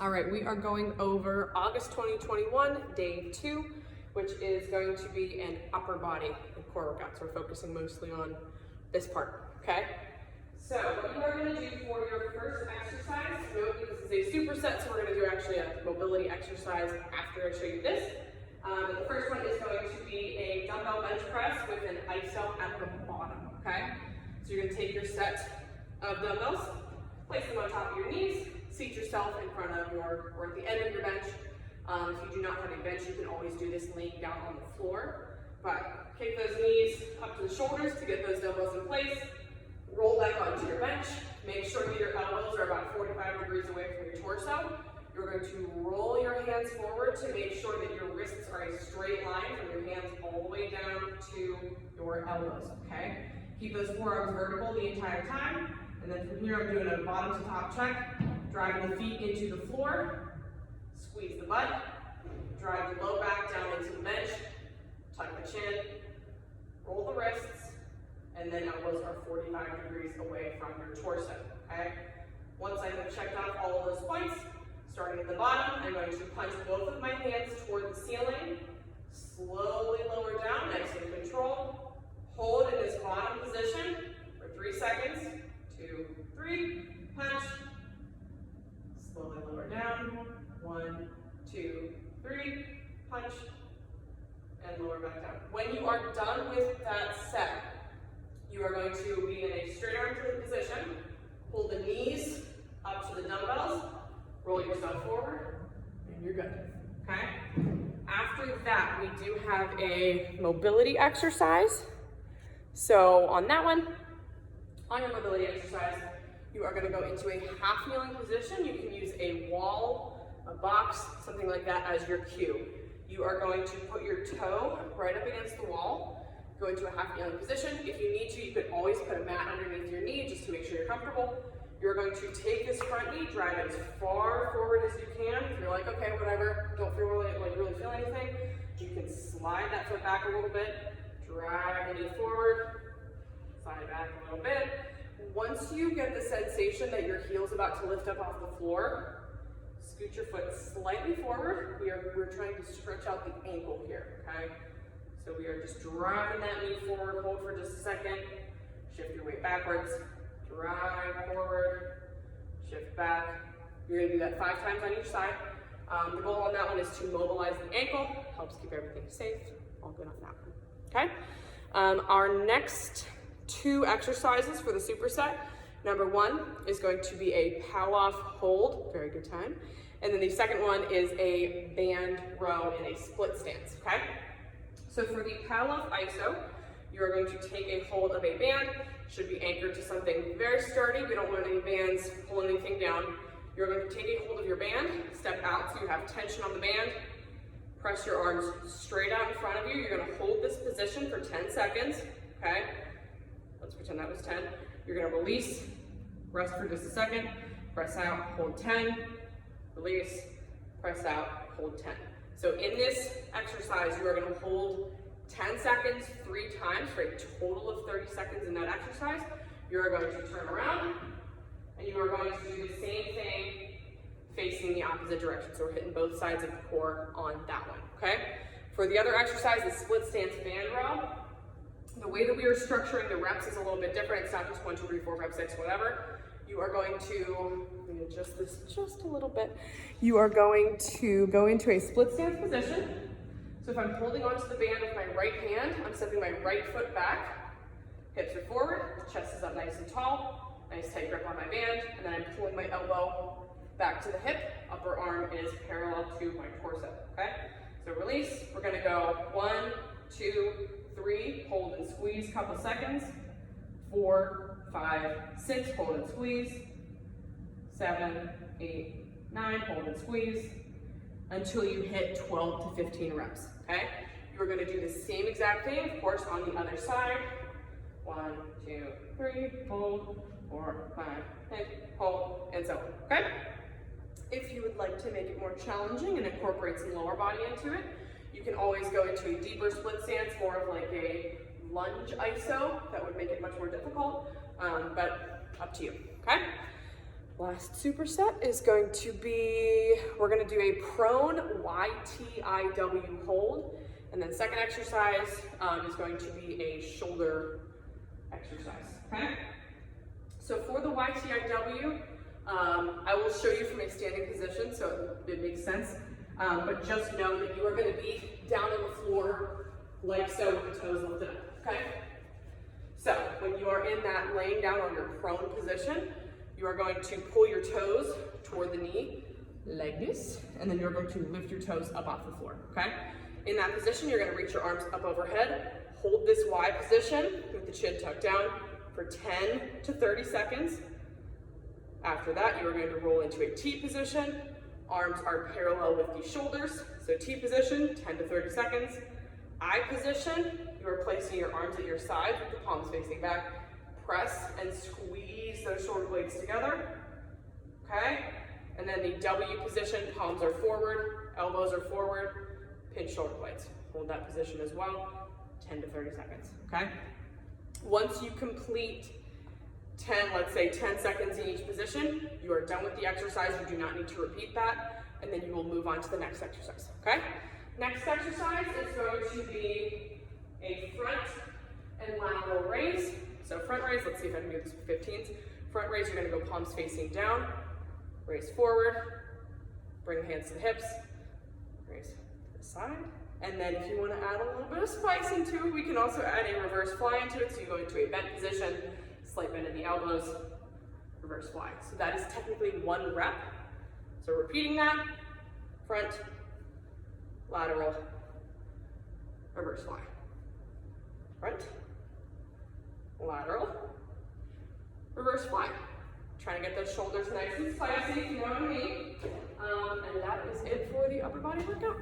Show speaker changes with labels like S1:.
S1: All right, we are going over August 2021, day 2, which is going to be an upper body and core workout. So we're focusing mostly on this part, okay? So what you are going to do for your first exercise, note that this is a superset, so we're going to do actually a mobility exercise after I show you this. The first one is going to be a dumbbell bench press with an iso at the bottom, okay? So you're going to take your set of dumbbells, place them on top of your knees, seat yourself in front of your, or at the end of your bench. If you do not have a bench, you can always do this laying down on the floor. But kick those knees up to the shoulders to get those dumbbells in place. Roll back onto your bench. Make sure that your elbows are about 45 degrees away from your torso. You're going to roll your hands forward to make sure that your wrists are a straight line from your hands all the way down to your elbows, okay? Keep those forearms vertical the entire time. And then from here, I'm doing a bottom to top check. Driving the feet into the floor, squeeze the butt, drive the low back down into the bench, tuck the chin, roll the wrists, and then elbows are 45 degrees away from your torso, okay? Once I have checked off all of those points, starting at the bottom, I'm going to punch both of my hands toward the ceiling, slowly lower down, nice and control, hold in this bottom position for 3 seconds, 2, 3, punch, slowly lower down, 1, 2, 3, punch, and lower back down. When you are done with that set, you are going to be in a straight arm position, pull the knees up to the dumbbells, roll yourself forward, and you're good, okay? After that, we do have a mobility exercise. So on that one, on your mobility exercise, you are going to go into a half kneeling position. You can use a wall, a box, something like that as your cue. You are going to put your toe right up against the wall, go into a half kneeling position. If you need to, you could always put a mat underneath your knee just to make sure you're comfortable. You're going to take this front knee, drive it as far forward as you can. If you're like, okay, whatever, don't feel really feel anything, you can slide that foot back a little bit, drive the knee forward, slide it back a little bit. Once you get the sensation that your heel's about to lift up off the floor, scoot your foot slightly forward. We're trying to stretch out the ankle here, okay? So we are just driving that knee forward, hold for just a second, shift your weight backwards, drive forward, shift back. You're gonna do that 5 times on each side. The goal on that one is to mobilize the ankle, helps keep everything safe. All good on that one, okay? Our next 2 exercises for the superset. Number 1 is going to be a pow-off hold, very good time. And then the second one is a band row in a split stance, okay? So for the pow-off iso, you are going to take a hold of a band, should be anchored to something very sturdy. We don't want any bands pulling anything down. You're going to take a hold of your band, step out so you have tension on the band, press your arms straight out in front of you. You're going to hold this position for 10 seconds, okay? Let's pretend that was 10. You're going to release, rest for just a second, press out, hold 10, release, press out, hold 10. So in this exercise, you are going to hold 10 seconds 3 times for a total of 30 seconds in that exercise. You are going to turn around and you are going to do the same thing facing the opposite direction. So we're hitting both sides of the core on that one, okay? For the other exercise, the split stance band row, the way that we are structuring the reps is a little bit different. It's not just 1, 2, 3, 4, 5, 6, whatever. You are going to, let me adjust this just a little bit. You are going to go into a split stance position. So if I'm holding onto the band with my right hand, I'm stepping my right foot back, hips are forward, chest is up nice and tall, nice tight grip on my band, and then I'm pulling my elbow back to the hip, upper arm is parallel to my torso, okay? So release, we're gonna go 1, 2, 3, hold and squeeze, couple seconds, 4, 5, 6, hold and squeeze, 7, 8, 9, hold and squeeze, until you hit 12 to 15 reps, okay? You're gonna do the same exact thing, of course, on the other side. 1, 2, 3, hold, 4, 5, 6, hold, and so on, okay? If you would like to make it more challenging and incorporate some lower body into it, you can always go into a deeper split stance, more of like a lunge iso. That would make it much more difficult, but up to you, okay? Last superset is going to be, we're gonna do a prone YTIW hold. And then second exercise is going to be a shoulder exercise, okay? So for the YTIW, I will show you from a standing position so it makes sense. But just know that you are gonna be down on the floor like so with the toes lifted up, okay? So when you are in that laying down on your prone position, you are going to pull your toes toward the knee, like this, and then you're going to lift your toes up off the floor, okay? In that position, you're gonna reach your arms up overhead, hold this Y position with the chin tucked down for 10 to 30 seconds. After that, you are going to roll into a T position. Arms are parallel with the shoulders. So T position, 10 to 30 seconds. I position, you are placing your arms at your sides with the palms facing back. Press and squeeze those shoulder blades together, okay? And then the W position, palms are forward, elbows are forward, pinch shoulder blades. Hold that position as well, 10 to 30 seconds, okay? Once you complete 10, let's say 10 seconds in each position, you are done with the exercise. You do not need to repeat that, and then you will move on to the next exercise, okay? Next exercise is going to be a front and lateral raise. So front raise, let's see if I can do this with 15s. Front raise, you're gonna go palms facing down, raise forward, bring hands to the hips, raise to the side. And then if you wanna add a little bit of spice into it, we can also add a reverse fly into it. So you go into a bent position, slight bend in the elbows, reverse fly. So that is technically 1 rep. So repeating that, front, lateral, reverse fly. Front, lateral, reverse fly. Trying to get those shoulders nice and spicy, you know what I mean? And that is it for the upper body workout.